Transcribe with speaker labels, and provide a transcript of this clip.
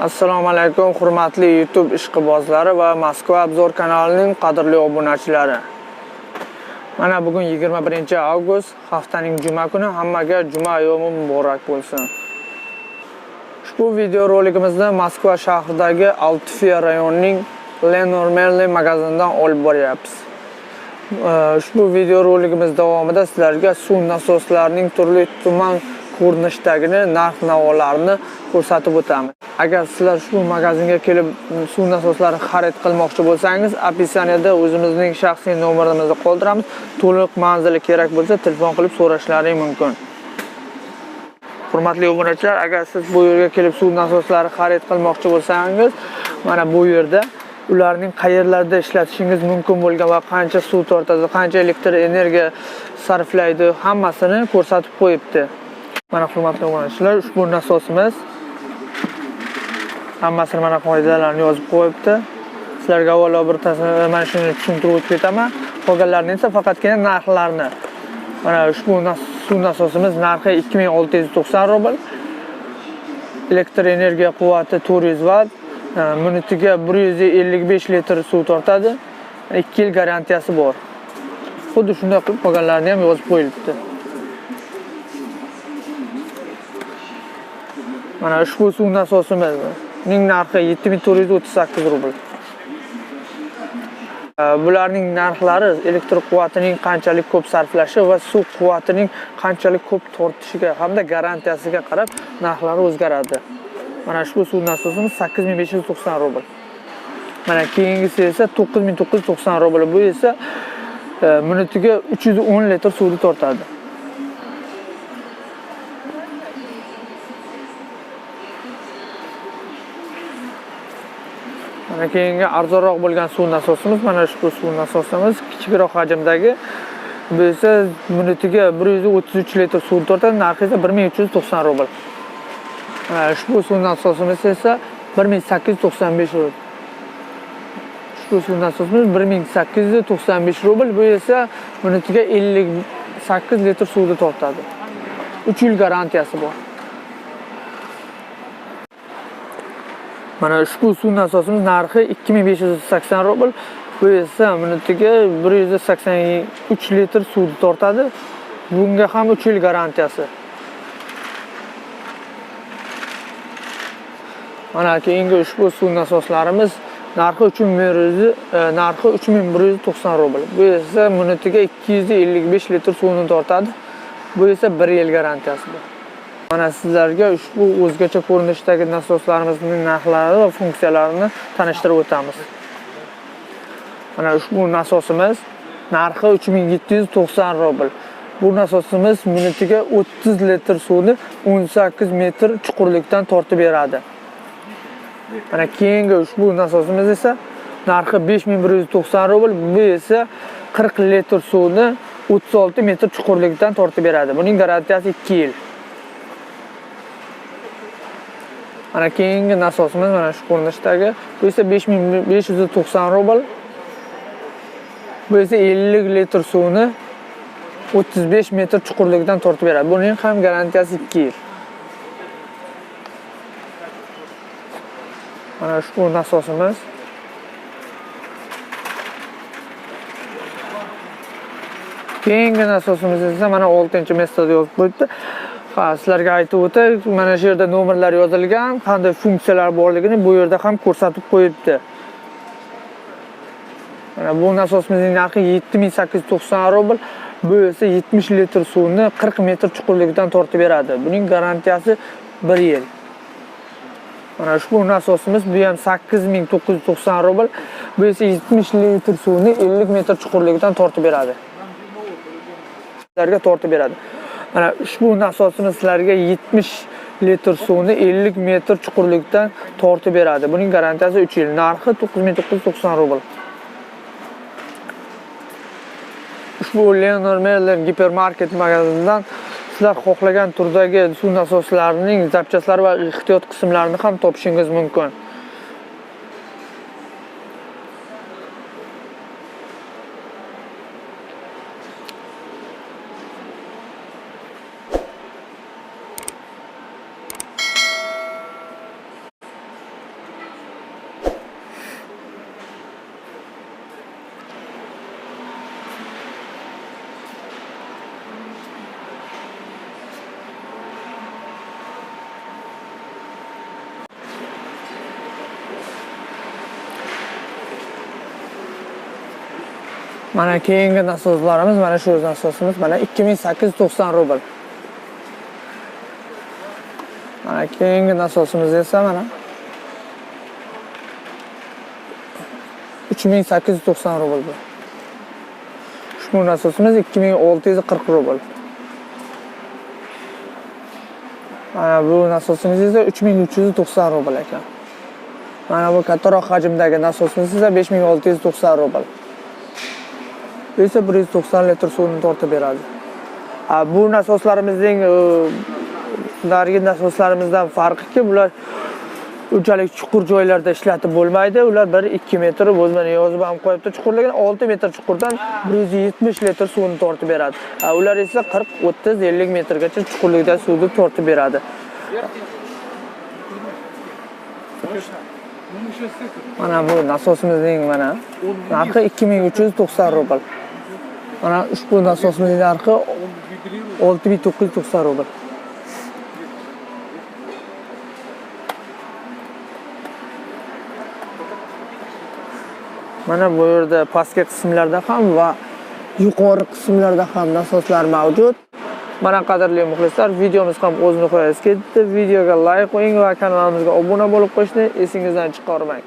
Speaker 1: Assalomu alaykum, hurmatli YouTube ishqibozlari va Moskva obzor kanalining qadrli obunachilari. Mana bugun 21-avgust, haftaning juma kuni. Hammaga juma yomi muborak bo'lsin. Ushbu video roligimizda Moskva shahridagi Altufiya rayonining Lenormally magazinidan olib boryapmiz. Ushbu video roligimiz davomida sizlarga suv nasoslarining turli tuman ko'rinishdagini, narx-navolarni ko'rsatib o'tamiz. Agar sizlar ushbu magazinga kelib suv nasoslari xarid qilmoqchi bo'lsangiz, opisaniyada o'zimizning shaxsiy nomerimizni qoldiramiz. To'liq manzili kerak bo'lsa, telefon qilib so'rashlaring mumkin. Hurmatli obunachilar, agar siz bu yerga kelib suv nasoslari xarid qilmoqchi bo'lsangiz, mana bu yerda ularning qayerlarda ishlatishingiz mumkin bo'lgan va qancha suv tortadi, qancha elektr energiya sarflaydi, hammasini ko'rsatib qo'yibdi. Mana hurmatli obunachilar, ushbu nasosimiz hammasini mana qoidalarni yozib qo'yibdi. Sizlarga avvalo bir mana shuni tushuntirib o'tib ketaman. Qolganlarini esa faqatgina narxlarni. Mana ushbu suv nasosimiz narxi 2690 rubl. Elektr energiya quvvati 400 vatt. Minutiga 155 litr suv tortadi. 2 yil garantiyasi bor. Xuddi shunday qilib qolganlarini ham yozib qo'yilibdi. Mana ushbu suv nasosimizning narxi 7438 rubl. Bularning narxlari elektr quvvatining qanchalik ko'p sarflashi va suv quvvatining qanchalik ko'p tortishiga hamda garantiyasiga qarab narxlari o'zgaradi. Mana ushbu suv nasosimiz 8590 rubl. Mana keyingisi esa 9990 rubl. Bu esa minutiga 310 litr suvni tortadi. Mana keyingi arzonroq bo'lgan suv nasosimiz, mana ushbu suv nasosimiz kichikroq hajmdagi. Bu esa minutiga 133 litr suv tortadi, narxi esa 1390 rubl. Mana ushbu suv nasosimiz esa 1895 rubl. Ushbu suv nasosimiz 1895 rubl. Bu esa minutiga 58 litr suvni tortadi. 3 yil garantiyasi bor. Mana ushbu suv nasosimiz narxi 2580 rubl. Bu esa minutiga 183 litr suvni tortadi. Bunga ham 3 yil garantiyasi. Mana keyingi ushbu suv nasoslarimiz narxi 3190 rubl. Bu esa minutiga 255 litr suvni tortadi. Bu esa 1 yil garantiyasi bor. Mana sizlarga ushbu o'zgacha ko'rinishdagi nasoslarimizning narxlari va funksiyalarini tanishtirib o'tamiz. Mana ushbu nasosimiz narxi 3790 rubl. Bu nasosimiz minutiga 30 litr suvni 18 metr chuqurlikdan tortib beradi. Mana keyingi ushbu nasosimiz esa narxi 5190 rubl. Bu esa 40 litr suvni 36 metr chuqurlikdan tortib beradi. Buning garantiyasi 2 yil. Mana keyingi nasosimiz mana shu ko'rinishdagi. Bu esa 5590 rubl. Bu esa 50 litr suvni 35 metr chuqurlikdan tortib beradi. Buning ham garantiyasi 2 yil. Mana shu nasosimiz. Keyingi nasosimiz esa mana 6-mestada yozib qo'yibdi. Sizlarga aytib o'tay, mana shu yerda nomerlar yozilgan, qanday funksiyalar borligini bu yerda ham ko'rsatib qo'yibdi. Mana bu nasosimizning narxi 7890 rubl. Bu esa 70 litr suvni 40 metr chuqurlikdan tortib beradi. Buning garantiyasi 1 yil. Mana ushbu nasosimiz bu ham 8990 rubl. Bu esa 70 litr suvni 50 metr chuqurlikdan tortib beradi. Sizlarga tortib beradi. Mana ushbu nasosimiz sizlarga 70 litr suvni 50 metr chuqurlikdan tortib beradi. Buning garantiyasi 3 yil. Narxi 9990 rubl. Ushbu Lenormally gipermarket magazinidan sizlar xohlagan turdagi suv nasoslarining zapchaslari va ehtiyot qismlarini ham topishingiz mumkin. Mana keyingi nasoslarimiz, mana shu nasosimiz mana 2890 rubl. Mana keyingi nasosimiz esa mana 3890 rubl bu. Ushbu nasosimiz 2640 rubl. Mana bu nasosimiz esa 3390 rubl ekan. Mana bu kattaroq hajmdagi nasosimiz esa 5690 rubl. Bu esa 190 litr suvni tortib beradi. Bu nasoslarimizning narigi nasoslarimizdan farqi bular unchalik chuqur joylarda ishlatib bo'lmaydi. Ular 1-2 metr bo'lmani yozib ham qo'yibdi. Chuqurligini 6 metr chuqurdan 170 litr suvni tortib beradi. Ular esa 40, 30, 50 metrgacha chuqurlikda suvni tortib beradi. Mana bu nasosimizning mana narxi 2390 rubl. Mana ushbu nasosimizning narxi 6990 rubl. Mana bu yerda pastki qismlarda ham va yuqori qismlarda ham nasoslar mavjud. Mana qadrli muxlislar, videomiz ham o'z nihoyasiga yetdi. Videoga like qo'ying va kanalimizga obuna bo'lib qo'yishni esingizdan chiqarmang.